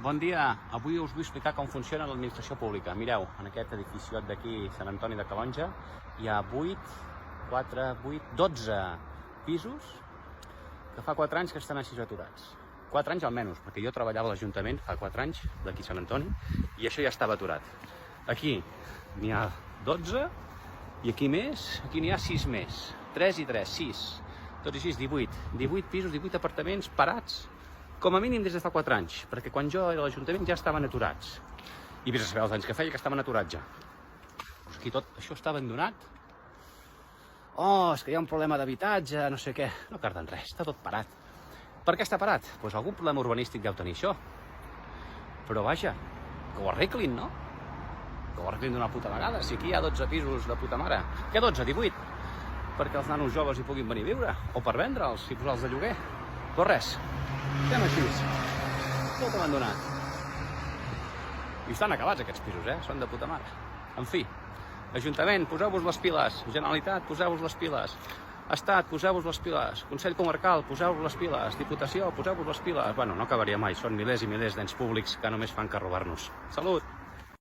Bon dia, avui us vull explicar com funciona l'administració pública. Mireu, en aquest edifici d'aquí, Sant Antoni de Calonge, hi ha 12 pisos que fa 4 anys que estan així aturats. 4 anys almenys, perquè jo treballava a l'Ajuntament fa 4 anys, d'aquí Sant Antoni, i això ja estava aturat. Aquí n'hi ha 12, i aquí n'hi ha 6 més. 3 i 3, 6. Tot i així, 18. 18 pisos, 18 apartaments parats, com a mínim des de fa 4 anys, perquè quan jo era a l'Ajuntament ja estaven aturats. I vés a saber els anys que feia que estaven aturats ja. Doncs aquí tot això està abandonat. Oh, és que hi ha un problema d'habitatge, no sé què. No carden res, està tot parat. Per què està parat? Doncs algun problema urbanístic deu tenir això. Però vaja, que ho arreglin, no? Que ho arreglin d'una puta vegada. Si aquí hi ha 12 pisos de puta mare. Què 12? 18? Perquè els nanos joves hi puguin venir a viure, o per vendre'ls i posar-los de lloguer. Però res. Estem així, tot abandonat. I estan acabats aquests pisos, són de puta mare. En fi, Ajuntament, poseu-vos les piles. Generalitat, poseu-vos les piles. Estat, poseu-vos les piles. Consell Comarcal, poseu-vos les piles. Diputació, poseu-vos les piles. Bueno, no acabaria mai, són milers i milers d'ens públics que només fan que robar-nos. Salut!